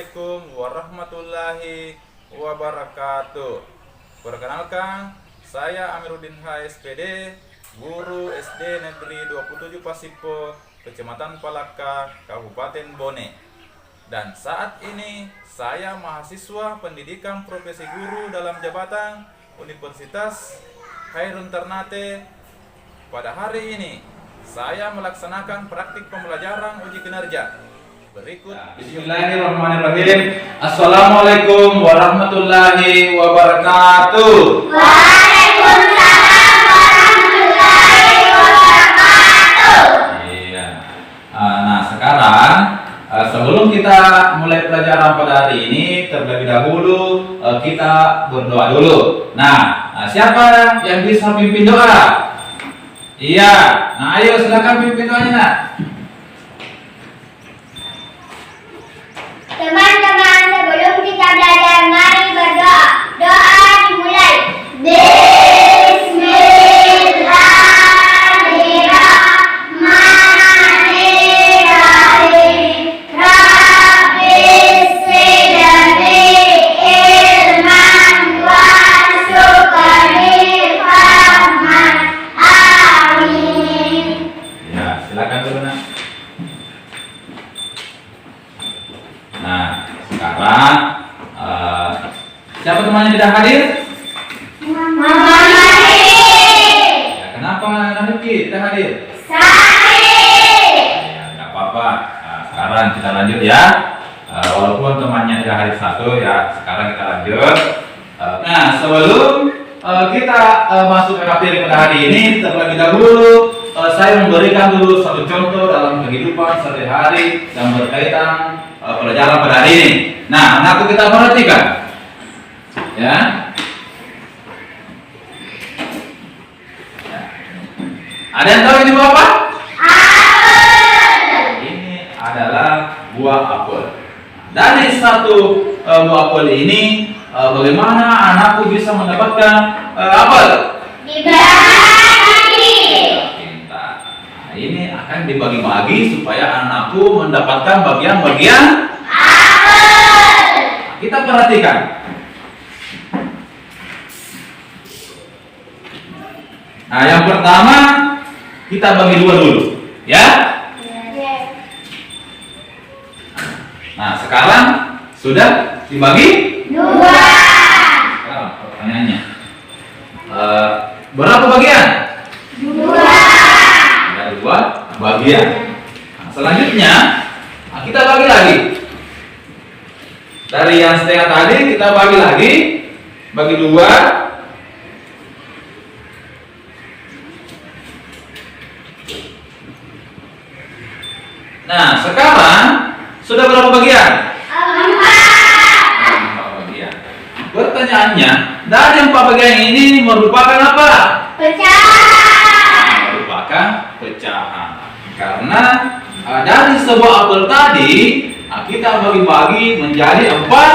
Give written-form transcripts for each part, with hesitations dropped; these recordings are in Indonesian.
Assalamualaikum warahmatullahi wabarakatuh. Perkenalkan, saya Amiruddin HSPD, guru SD Negeri 27 Pasipo, Kecamatan Palaka, Kabupaten Bone. Dan saat ini saya mahasiswa pendidikan profesi guru dalam jabatan Universitas Khairun Ternate. Pada hari ini saya melaksanakan praktik pembelajaran uji kinerja. Berikut Bismillahirrahmanirrahim. Assalamualaikum warahmatullahi wabarakatuh. Waalaikumsalam warahmatullahi wabarakatuh. Iya. Nah, sekarang sebelum kita mulai pelajaran pada hari ini, terlebih dahulu kita berdoa dulu. Nah, siapa yang bisa pimpin doa? Iya. Nah, ayo silakan pimpin doanya, Nak. Teman-teman, sebelum kita belajar, mari berdoa. Doa dimulai. Bismillahirrahmanirrahim. Rabbis zidni ilman warzuqni fahman. Amin. Ya, silakan dulu, Nak. Nah, sekarang siapa temannya tidak hadir? Mama Rifki. Ya, kenapa Rifki tidak hadir? Sakit. Ya, nggak apa-apa. Nah, sekarang kita lanjut ya. Walaupun temannya tidak hadir satu, ya sekarang kita lanjut. Nah, sebelum kita masuk ke materi pada hari ini, terlebih dahulu saya memberikan dulu satu contoh dalam kehidupan sehari-hari yang berkaitan pelajaran pada hari ini. Nah, anakku kita perhatikan, ya. Ada yang tahu ini buah apa? Apel. Ini adalah buah apel. Dari satu buah apel ini, bagaimana anakku bisa mendapatkan apel? Dibagi. Pintar. Nah, ini akan dibagi-bagi supaya anakku mendapatkan bagian-bagian Apel. Kita perhatikan. Nah, yang pertama kita bagi dua dulu, ya. Nah, sekarang sudah dibagi Dua. Sekarang pertanyaannya, berapa bagian? Dua. Ada dua bagian. Nah, selanjutnya kita bagi lagi. Dari yang setengah tadi kita bagi lagi, bagi dua. Nah, sekarang sudah berapa bagian? Empat. Empat bagian. Pertanyaannya, dari empat bagian ini merupakan apa? Pecahan. Merupakan pecahan. Karena dari sebuah apel tadi kita bagi-bagi menjadi empat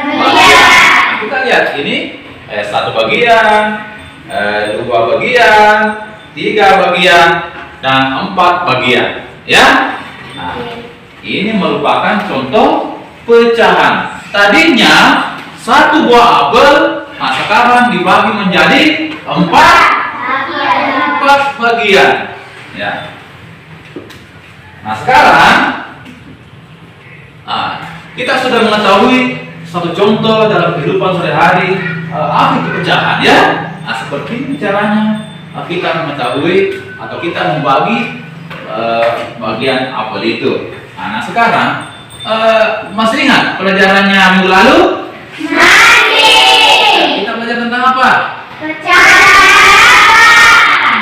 bagian. Nah, kita lihat ini satu bagian, dua bagian, tiga bagian, dan empat bagian. Ya. Nah, ini merupakan contoh pecahan. Tadinya satu buah apel, nah sekarang dibagi menjadi empat bagian. Ya. Nah, sekarang kita sudah mengetahui satu contoh dalam kehidupan sehari-hari apa itu pecahan, ya. Nah, seperti ini caranya kita mengetahui atau kita membagi bagian apel itu. Nah, sekarang masih ingat pelajarannya minggu lalu? Masih. Kita belajar tentang apa? Pecahan.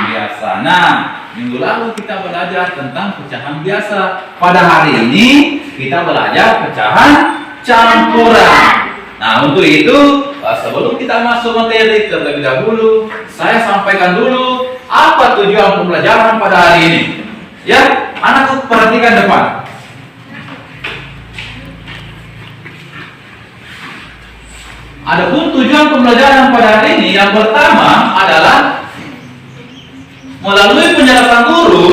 Biasa. Nah, minggu lalu kita belajar tentang pecahan biasa. Pada hari ini kita belajar pecahan campuran. Nah, untuk itu sebelum kita masuk materi, terlebih dahulu saya sampaikan dulu apa tujuan pembelajaran pada hari ini. Ya, anakku perhatikan depan. Adapun tujuan pembelajaran pada hari ini yang pertama adalah melalui penjelasan guru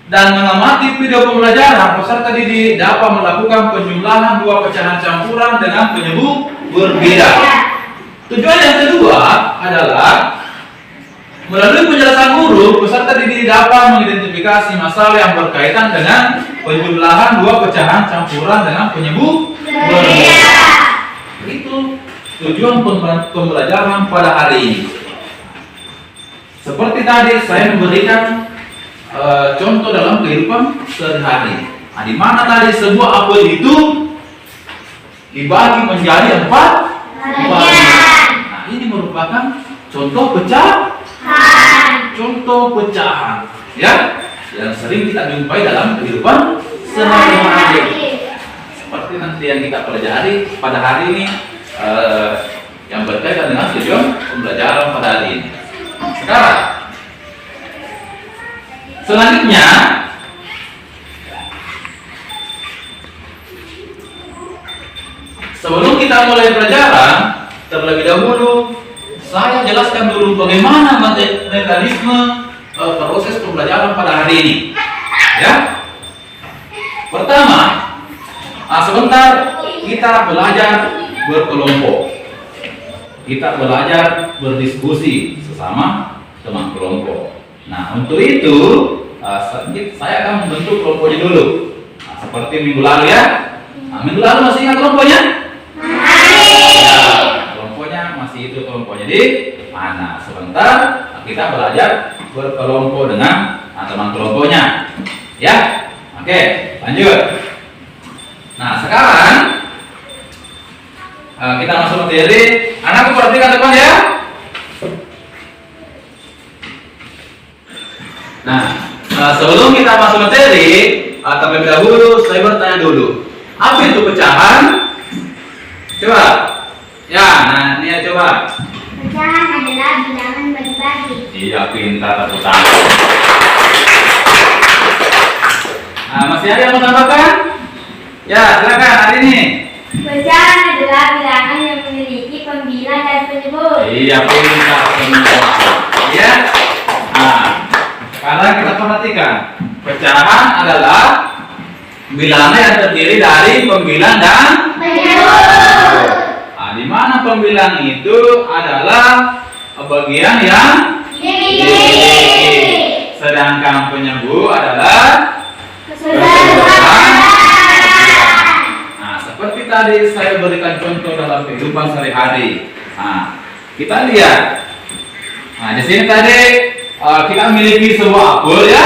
dan mengamati video pembelajaran, peserta didik dapat melakukan penjumlahan dua pecahan campuran dengan penyebut berbeda. Tujuan yang kedua adalah melalui penjelasan guru, peserta didik dapat mengidentifikasi masalah yang berkaitan dengan penjumlahan dua pecahan campuran dengan penyebut berbeda. Itu tujuan pembelajaran pada hari ini. Seperti tadi saya memberikan contoh dalam kehidupan sehari-hari. Nah, di mana tadi sebuah apel itu dibagi menjadi 4 bagian. Nah, ini merupakan contoh pecahan, ya, yang sering kita jumpai dalam kehidupan sehari-hari. Seperti nanti yang kita pelajari pada hari ini, yang berkaitan dengan tujuan pembelajaran pada hari ini. Sekarang, selanjutnya sebelum kita mulai pelajaran, terlebih dahulu saya jelaskan dulu bagaimana mekanisme proses pembelajaran pada hari ini. Ya. Pertama, sebentar kita belajar berkelompok. Kita belajar berdiskusi sesama teman kelompok. Nah, untuk itu saya akan membentuk kelompoknya dulu. Nah, seperti minggu lalu ya. Nah, minggu lalu masih ingat kelompoknya? Ya, kelompoknya masih itu kelompoknya di mana? Sebentar kita belajar berkelompok dengan teman kelompoknya. Ya, oke, lanjut. Nah, sekarang kita masuk materi. Anakku perhatikan depan ya. Nah, sebelum kita masuk materi, terlebih dahulu saya bertanya dulu. Apa itu pecahan? Coba. Ya, nah ini ya coba. Pecahan adalah bilangan bagi-bagi. Iya, pintar, tepuk tangan. Nah, masih ada yang mau tambahkan? Ya, silakan hari ini. Pecahan adalah bilangan yang memiliki pembilang dan penyebut. Iya, pintar semua. Ya. Nah, sekarang kita perhatikan. Pecahan adalah bilangan yang terdiri dari pembilang dan Penyebut. Nah, di mana pembilang itu adalah bagian yang dimiliki, sedangkan penyebut adalah keseluruhan. Nah, seperti tadi saya berikan contoh dalam kehidupan sehari-hari. Nah, kita lihat. Nah, di sini tadi kita memiliki sebuah apel ya.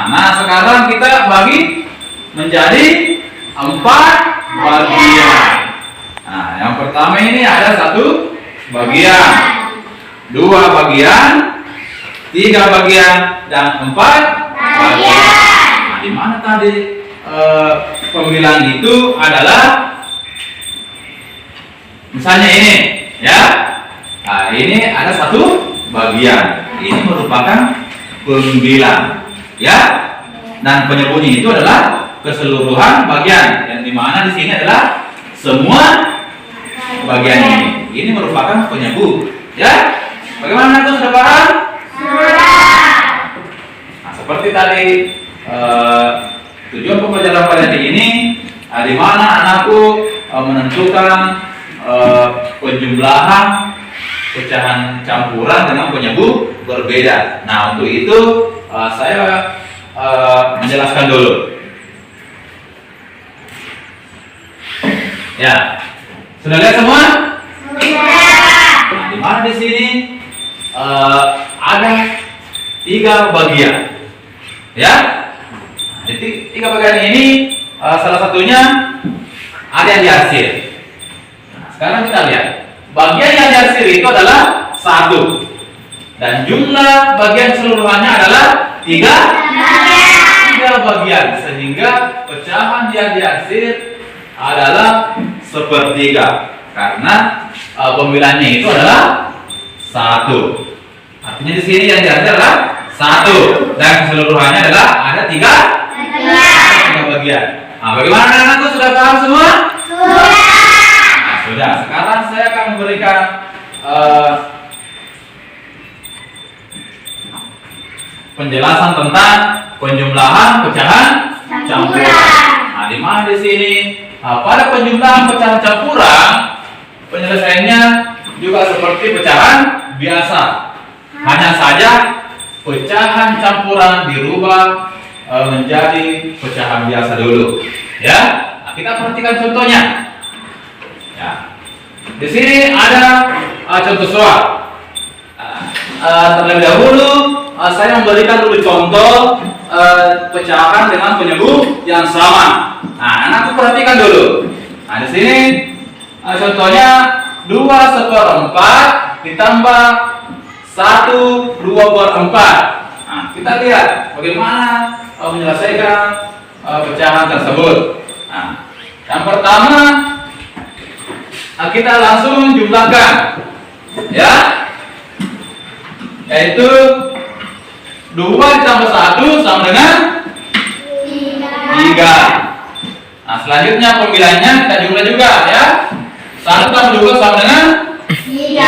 Nah, sekarang kita bagi menjadi 4 bagian. Nah, yang pertama ini ada 1 bagian, 2 bagian, 3 bagian, dan 4 bagian. Nah, di mana tadi pembilang itu adalah misalnya ini, ya. Nah, ini ada 1 bagian. Ini merupakan pembilang, ya. Dan penyebutnya itu adalah keseluruhan bagian. Yang dimana di sini adalah semua bagian ini. Ini merupakan penyebut, ya. Bagaimana itu sudah paham? Nah, seperti tadi tujuan pembelajaran pada hari ini, di mana anakku menentukan penjumlahan pecahan campuran dengan penyebut berbeda. Nah, untuk itu saya menjelaskan dulu. Ya, sudah lihat semua? Nah, di mana di sini ada 3 bagian, ya. Jadi 3 bagian ini salah satunya ada yang diarsir. Nah, sekarang kita lihat bagian yang diarsir itu adalah 1 dan jumlah bagian keseluruhannya adalah 3 bagian, sehingga pecahan yang diarsir adalah sepertiga karena pembilangnya itu adalah 1. Artinya di sini yang diarsir adalah 1 dan keseluruhannya adalah ada 3 bagian. Nah, bagaimana anak-anakku sudah paham semua? Nah, sudah. Sekarang saya akan memberikan penjelasan tentang penjumlahan pecahan campuran. Nah, di mana di sini? Pada penjumlahan pecahan campuran, penyelesaiannya juga seperti pecahan biasa. Hanya saja pecahan campuran dirubah menjadi pecahan biasa dulu. Ya, nah, kita perhatikan contohnya. Ya, di sini ada contoh soal. Terlebih dahulu saya memberikan dulu contoh pecahan dengan penyebut yang sama. Nah, anakku perhatikan dulu. Nah, di sini contohnya 2/4 ditambah 1/2/4. Nah, kita lihat bagaimana menyelesaikan pecahan tersebut. Nah, yang pertama kita langsung jumlahkan, ya, yaitu 2 ditambah 1 sama dengan 3. Nah, selanjutnya pembilangnya kita jumlah juga, ya. 1 tambah 2 sama dengan 3.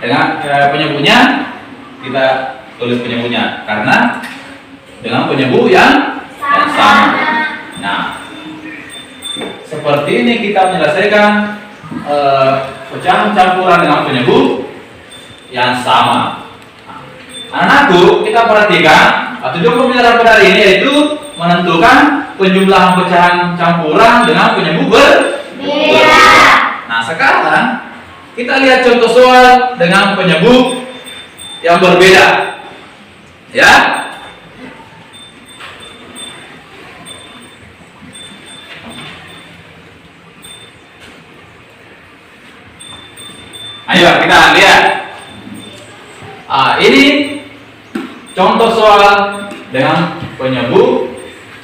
Dengan penyebutnya kita tulis penyebutnya karena dengan penyebut yang sama. Nah, seperti ini kita menyelesaikan pecahan campuran dengan penyebut yang sama. Anakku, kita perhatikan tujuan pembelajaran pada hari ini yaitu menentukan penjumlahan pecahan campuran dengan penyebut berbeda. Nah, sekarang kita lihat contoh soal dengan penyebut yang berbeda. Ya. Ayo kita lihat. Ini contoh soal dengan penyebut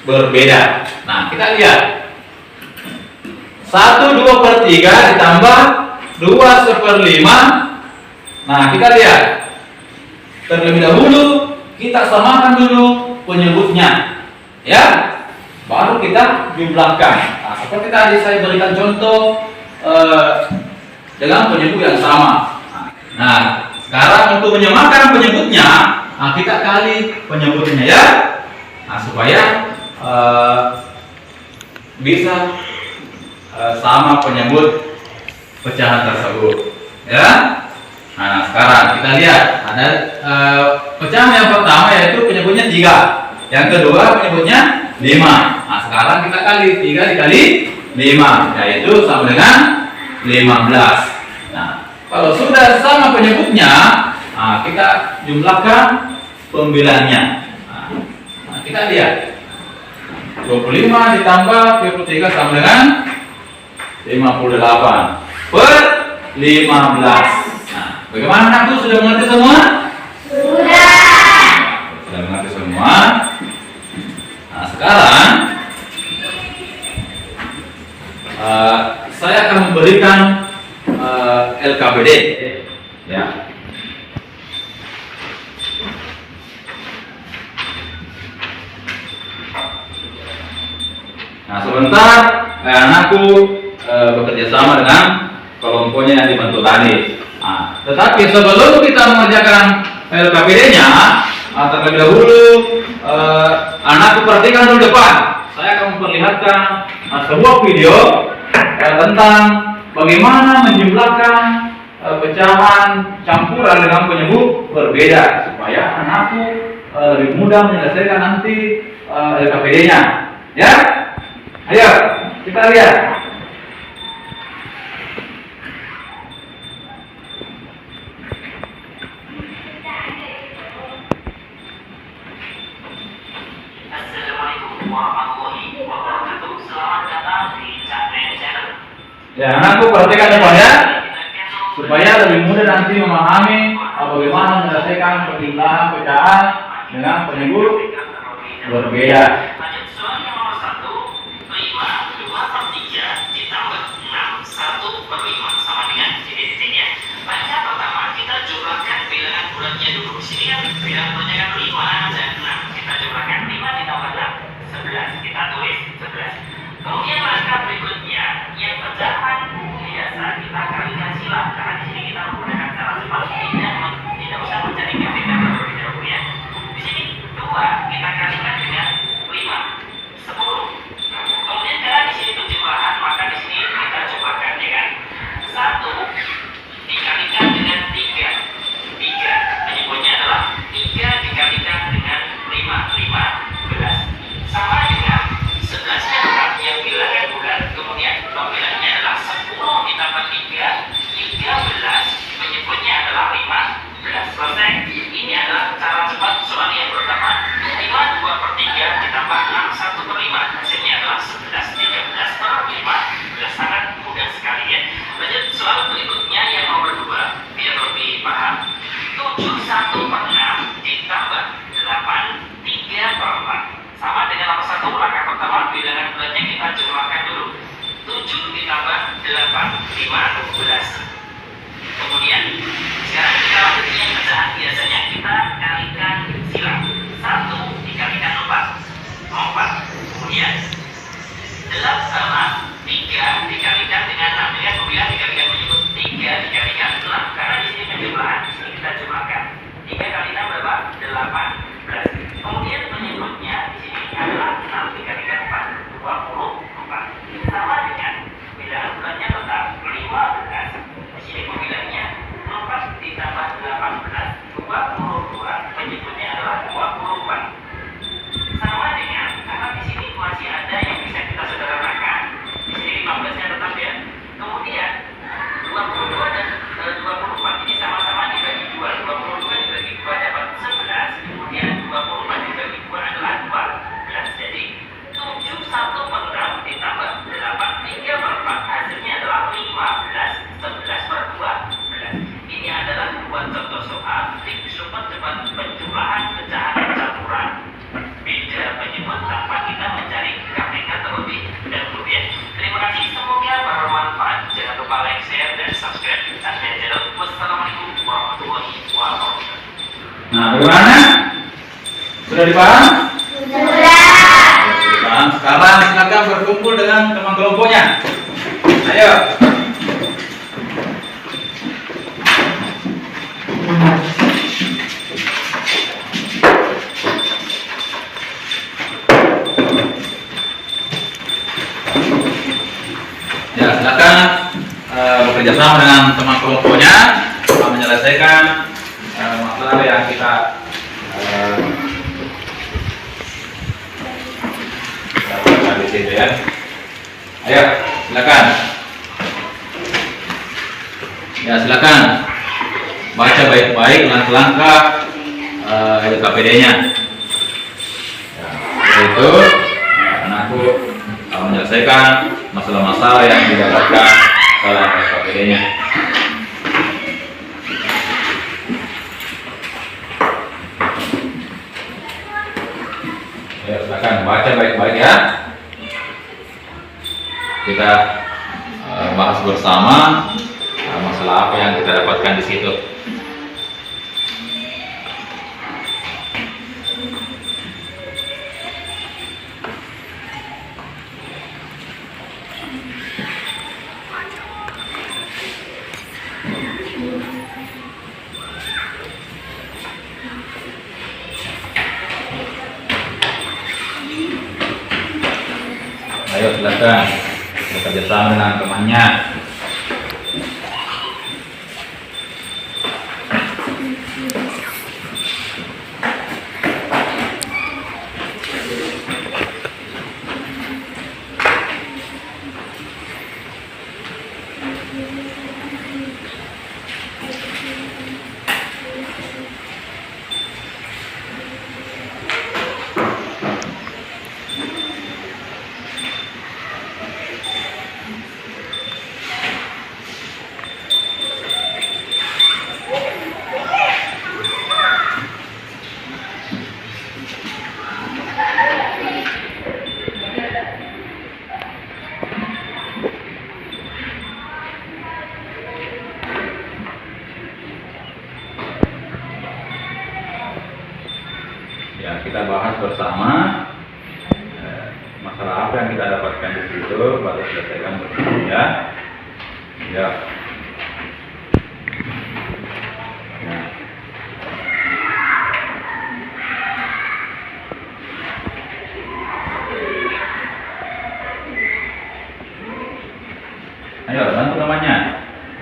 berbeda. Nah, kita lihat 1/2/3 ditambah 2/5. Nah, kita lihat terlebih dahulu kita samakan dulu penyebutnya, ya, baru kita jumlahkan. Nah, seperti tadi saya berikan contoh dengan penyebut yang sama. Nah, sekarang untuk menyamakan penyebutnya, kita kali penyebutnya, ya. Nah, supaya bisa sama penyebut pecahan tersebut, ya. Nah, sekarang kita lihat ada pecahan yang pertama yaitu penyebutnya 3, yang kedua penyebutnya 5. Nah, sekarang kita kali 3 dikali 5 yaitu sama dengan 15. Nah, kalau sudah sama penyebutnya, kita jumlahkan pembilangnya. Nah, kita lihat 25 ditambah 33 sama dengan 58 per 15. Nah, bagaimana anakku, sudah mengerti semua? Sudah mengerti semua. Nah, sekarang saya akan memberikan LKPD, ya. Nah, sebentar anakku bekerja sama dengan kelompoknya yang dibentuk tadi. Nah, tetapi sebelum kita mengerjakan LKPD-nya, terlebih dahulu anakku perhatikan dulu depan. Saya akan memperlihatkan sebuah video tentang bagaimana menjumlahkan pecahan campuran dengan penyebut berbeda supaya anakku lebih mudah menyelesaikan nanti LKPD-nya. Ya, ayo kita lihat. Ya, anakku perhatikan depannya supaya lebih mudah nanti memahami bagaimana menyelesaikan penjumlahan pecahan dengan penyebut berbeda. Kemudian langkah berikutnya yang pecahan biasa kita kalikan silang, karena di sini kita menggunakan cara cepat, tidak usah mencari ketiga terlebih dahulu, ya. Di sini 2 kita kalikan penyebutnya adalah 24. Sama dengan karena di sini masih ada yang bisa kita sederhanakan. Di sini 15-nya tetap ya. Kemudian 22 dan 24 ini sama-sama dibagi 2. 22 dibagi 2 dapat 11. Kemudian 24 dibagi 2 adalah 12. Jadi 7 1 per 6 ditambah 8 3 per 4 hasilnya adalah 15. 11 per 12. Ini adalah dua contoh soal trik super cepat penjumlahan pecahan campuran. Beda penyebut tanpa kita mencari KPK terlebih dahulu ya. Terima kasih, semoga bermanfaat. Jangan lupa like, share, dan subscribe channel. Wassalamualaikum warahmatullahi wabarakatuh. Nah, bagaimana? Sudah dipaham? Sudah. Sekarang silakan berkumpul dengan teman kelompoknya. Ayo. Ya, silakan bekerja sama dengan teman kelompoknya menyelesaikan masalah yang kita dapatkan di situ ya. Ayo, silakan. Ya, silakan baca baik-baik langkah-langkah LKPD-nya. Ya, itu anakku menyelesaikan masalah-masalah yang didapatkan dalam LKPD-nya. Ya, silakan baca baik-baik ya. Kita bahas bersama masalah apa yang kita dapatkan di situ. Ayo silakan bekerja sama dengan temannya. Ya, kita bahas bersama masalah apa yang kita dapatkan di situ, baru selesaikan bersama ya. Ya. Nah. Ayo bantu temannya,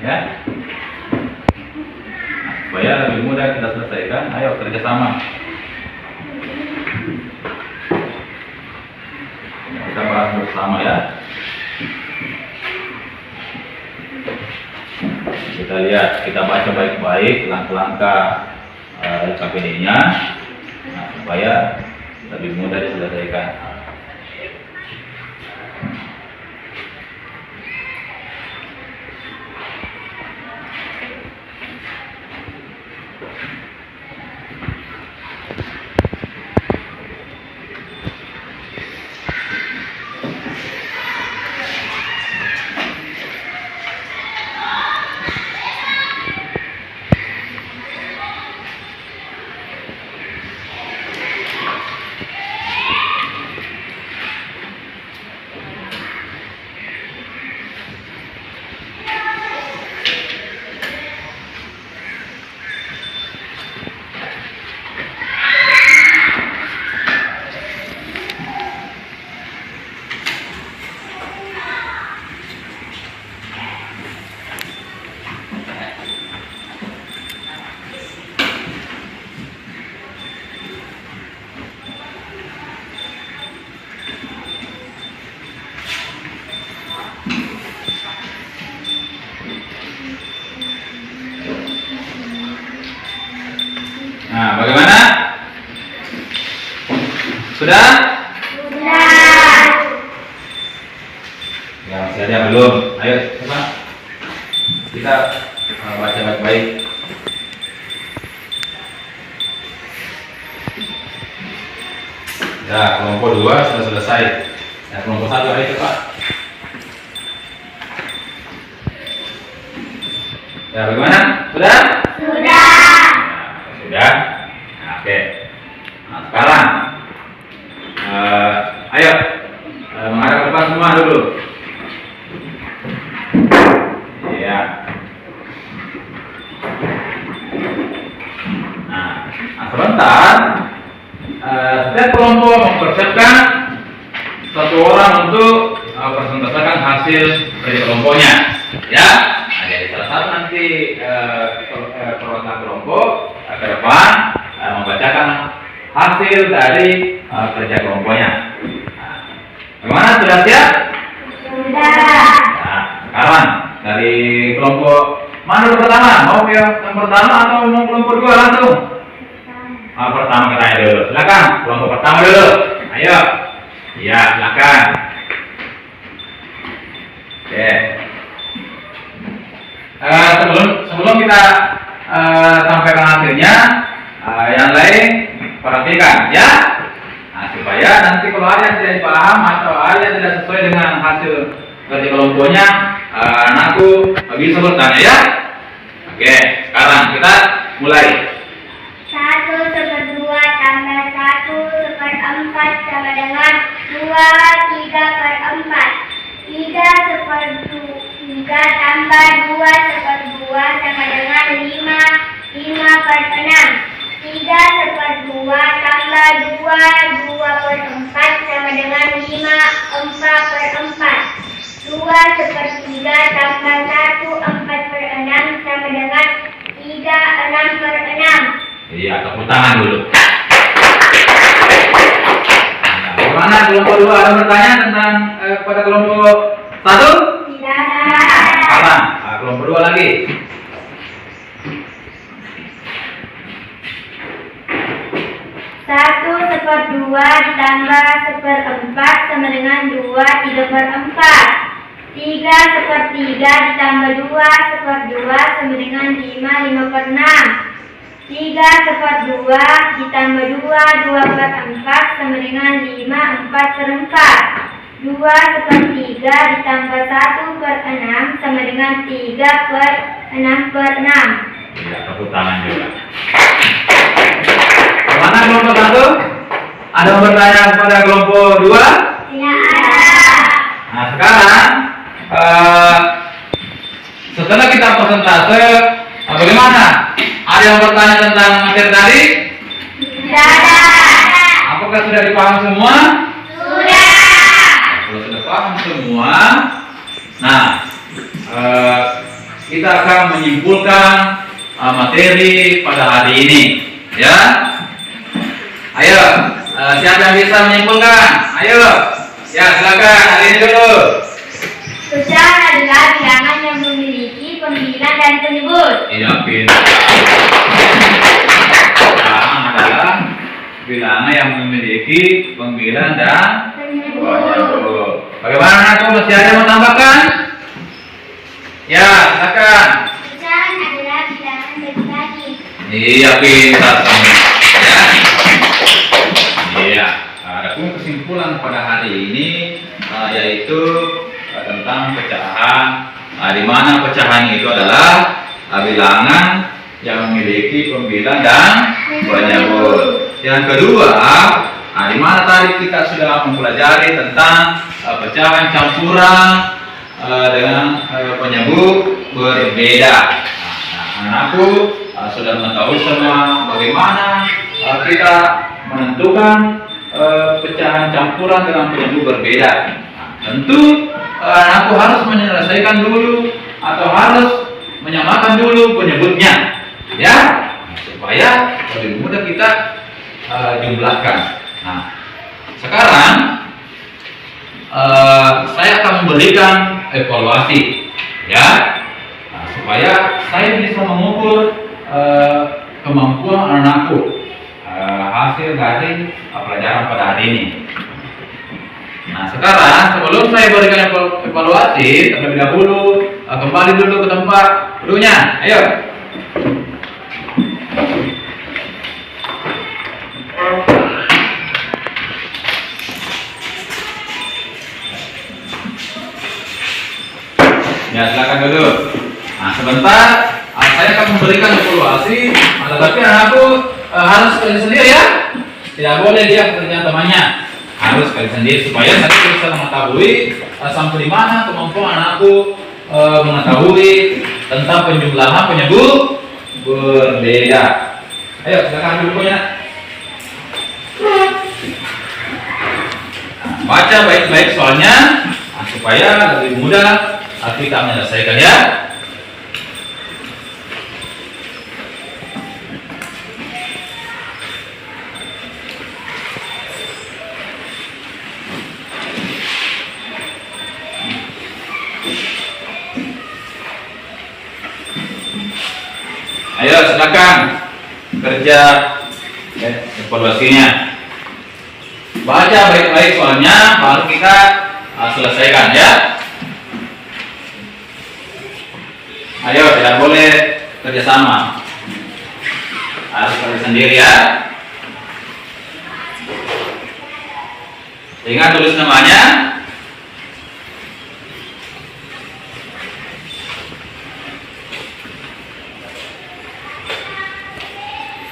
ya. Nah, supaya lebih mudah kita selesaikan, ayo kerjasama. Kita bahas bersama ya. Kita lihat, kita baca baik-baik langkah-langkah LKPD-nya, nah, supaya lebih mudah diselesaikan. Sudah? Sudah. Ya, masih ada belum? Ayo, coba kita baca baik-baik. Ya, kelompok 2 sudah selesai. Ya, kelompok 1 ayo coba. Ya, bagaimana? Sudah? Sudah. Sudah? Nah, oke. Nah, sekarang ayo menghadap ke depan semua dulu. Iya. Nah, sebentar. Setiap kelompok mempersiapkan satu orang untuk presentasikan hasil dari kelompoknya, ya. Nah, jadi salah satu nanti perwakilan kelompok ke depan membacakan hasil dari kerja kelompoknya. Nah, bagaimana, sudah siap? Sudah. Nah, sekarang dari kelompok mana pertama? Mau yang pertama atau mau kelompok 2 langsung? Pertama kita dulu. Silakan, kelompok pertama dulu. Ayo. Iya, silakan. Oke. Sebelum kita sampaikan hasilnya, yang lain perhatikan ya. Nah, supaya nanti kalau ada yang tidak paham atau ada yang tidak sesuai dengan hasil kerja kelompoknya, aku bisa bertanya ya. Oke, sekarang kita mulai. 1/2 tambah 1/4 sama dengan 2/3/4. 3/3 tambah 2/2 sama dengan 5/6. 3/2 tambah 2/4 sama dengan 5/4. 2/3 tambah 1/4/6 sama dengan 3/6/6. Iya, tepuk tangan dulu. Nah, bagaimana kelompok 2 ada bertanya tentang pada kelompok 1? Tidak ada. Sekarang kelompok 2 lagi. 1/2 ditambah 1/4 sama dengan 2/3/4. 3/3 ditambah 2/2 sama dengan 5/6. 3/2 ditambah 2/4 sama dengan 5/4. 2/3 ditambah 1/6 sama dengan 3/6/6. Iya, tepuk tangan juga. Mana kelompok 1? Ada yang bertanya kepada kelompok 2? Tidak ada. Nah, sekarang setelah kita persentase, bagaimana? Ada yang bertanya tentang materi tadi? Tidak ada. Apakah sudah dipahami semua? Sudah. Kalau sudah paham semua, nah kita akan menyimpulkan materi pada hari ini, ya. Ayo, siapa yang bisa menyimpulkan? Ayo, ya silakan hari ini dulu. Pecahan adalah bilangan yang memiliki pembilang dan penyebut. Iya, pintar. Bilangan adalah bilangan yang memiliki pembilang dan penyebut. Bagaimana, aku masih ada yang mau tambahkan? Ya, silakan. Pecahan adalah bilangan bagi-bagi. Iya, pintar kamu. Ya. Iya. Adapun kesimpulan pada hari ini yaitu tentang pecahan. Di mana pecahan itu adalah bilangan yang memiliki pembilang dan penyebut. Yang kedua, di mana tadi kita sudah mempelajari tentang pecahan campuran dengan penyebut berbeda. Anakku sudah mengetahui semua bagaimana kita menentukan pecahan campuran dengan penyebut berbeda. Tentu anakku harus menyelesaikan dulu atau harus menyamakan dulu penyebutnya, ya, supaya lebih mudah kita jumlahkan. Nah, sekarang saya akan memberikan evaluasi, ya, supaya saya bisa mengukur kemampuan anakku. hasil dari pelajaran pada hari ini. Nah, sekarang sebelum saya berikan evaluasi, terlebih dahulu kembali dulu ke tempat duduknya. Ayo. Ya, silakan duduk. Nah, sebentar saya akan memberikan evaluasi, tetapi anakku harus sekali sendiri ya. Tidak boleh dia pekerjaan temannya. Harus sekali sendiri supaya saya bisa mengetahui sampai di mana kemampuan anakku mengetahui tentang penjumlahan penyebut berbeda. Ayo, silakan ambil bukunya. Nah, baca baik-baik soalnya supaya lebih mudah kita menyelesaikan ya. Ayo silakan kerja evaluasinya. Baca baik-baik soalnya baru kita selesaikan ya. Ayo, tidak boleh kerjasama, harus kerja sendiri ya. Ingat tulis namanya.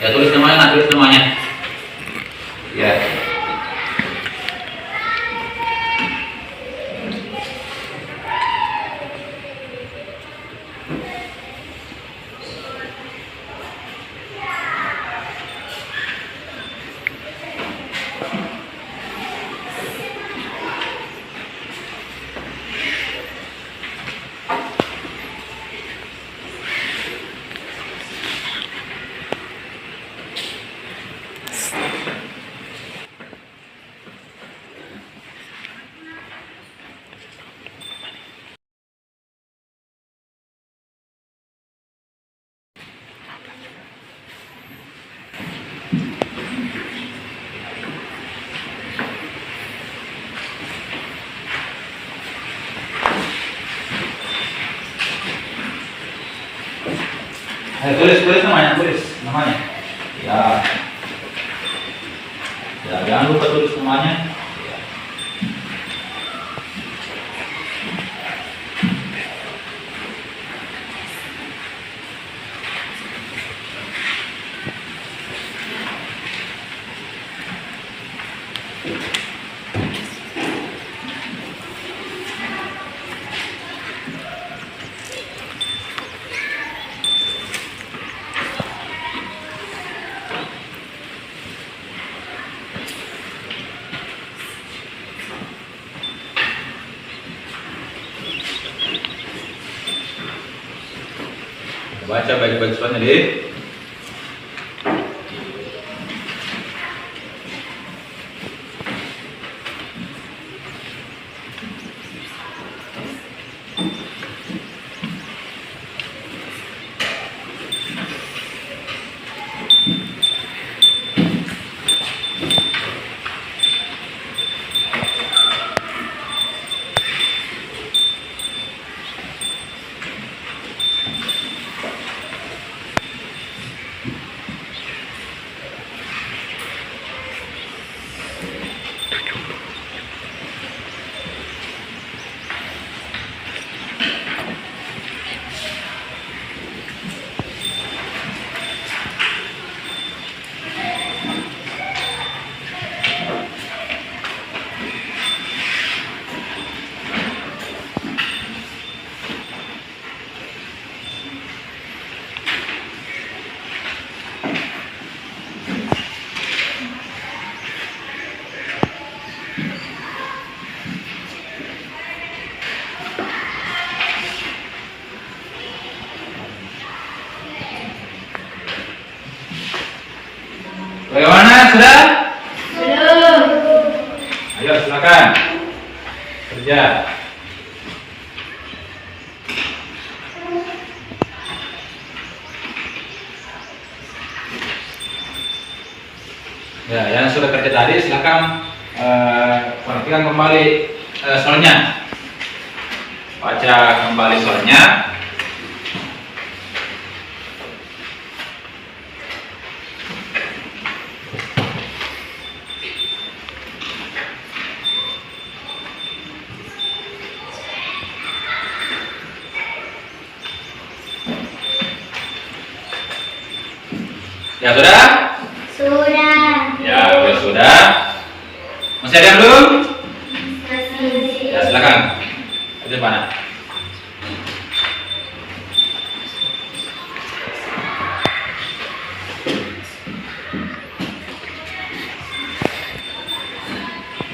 Ya, tulis namanya, tulis namanya. Ya. Tulis namanya. Ya. Ya, jangan lupa tulis namanya. Ya. Baca baik-baik soalnya deh. Bagaimana, sudah? Belum. Ayo silakan kerja. Ya, yang sudah kerja tadi silakan perhatikan kembali soalnya. Baca kembali soalnya. Ya sudah? Sudah. Ya, sudah. Masih ada yang belum? Masih. Ya, silakan. Itu mana?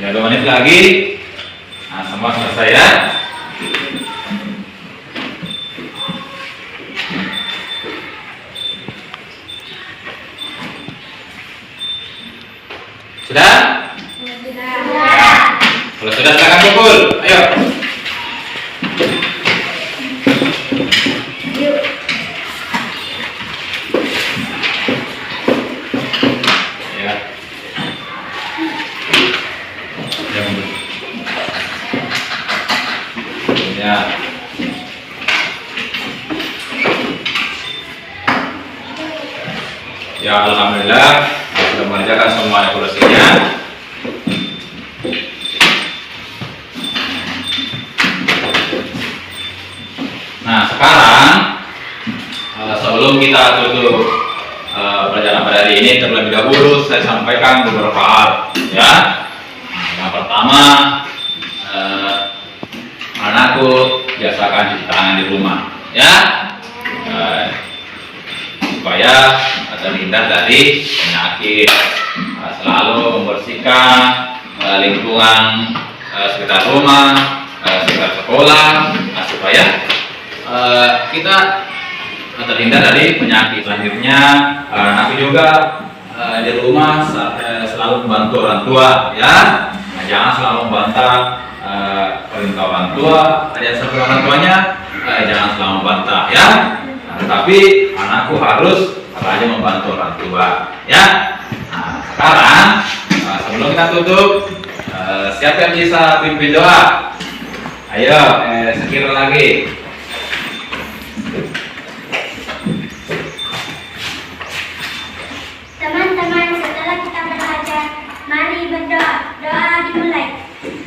Ya, 2 menit lagi. Nah, semua selesai ya. Sudah? Sudah. Kalau sudah silakan kumpul. Ayo. Yuk. Ya. Ya, kumpul. Ya. Ya, alhamdulillah sudah mengerjakan semuanya kursinya. Nah, sekarang sebelum kita tutup pelajaran pada hari ini, terlebih dahulu saya sampaikan beberapa hal ya. Yang pertama, anakku biasakan cuci tangan di rumah ya, supaya terhindar dari penyakit. Selalu membersihkan lingkungan sekitar rumah, sekitar sekolah, supaya kita terhindar dari penyakit. Selanjutnya, anakku juga di rumah selalu membantu orang tua ya. Jangan selalu membantah perintah orang tua. Ada yang seperti orang tuanya, jangan selalu membantah ya. Tetapi anakku harus rajin membantu orang tua ya. Nah, sekarang sebelum kita tutup, siapa yang bisa pimpin doa? Ayo, sekira lagi. Teman-teman, setelah kita belajar, mari berdoa. Doa dimulai.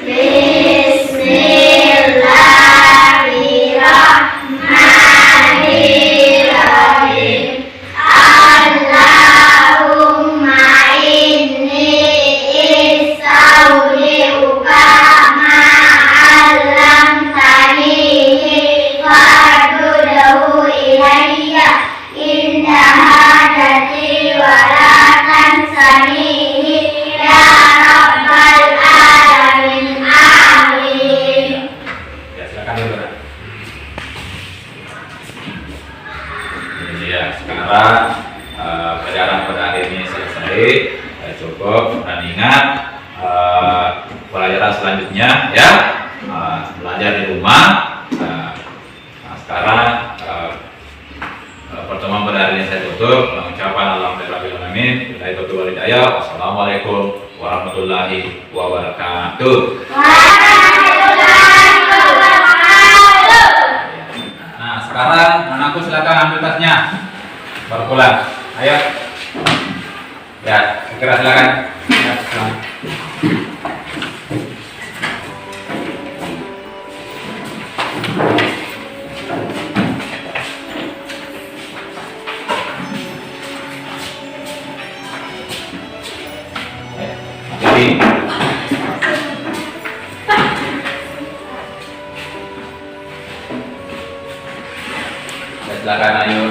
Bismillahirrahmanirrahim. Allahumma inni istaudi'uka ma'allamtanihi fardudahu ilayya inda hajati wa la tansanihi ya rabbal alamin. Amin. Ya, silakan dulu. Ini ya, sekarang pelajaran pada hari ini selesai. Cukup, dan ingat pelajaran selanjutnya ya, belajar di rumah. Sekarang pertemuan pada hari ini saya tutup. Mengucapkan alhamdulillahirobbilalamin. Wassalamualaikum warahmatullahi wabarakatuh. Nah, sekarang anakku silakan ambil tasnya. Baru pulang. Ayo. Ya, segera silakan. Ya, silakan. Jadi, silakan ayo.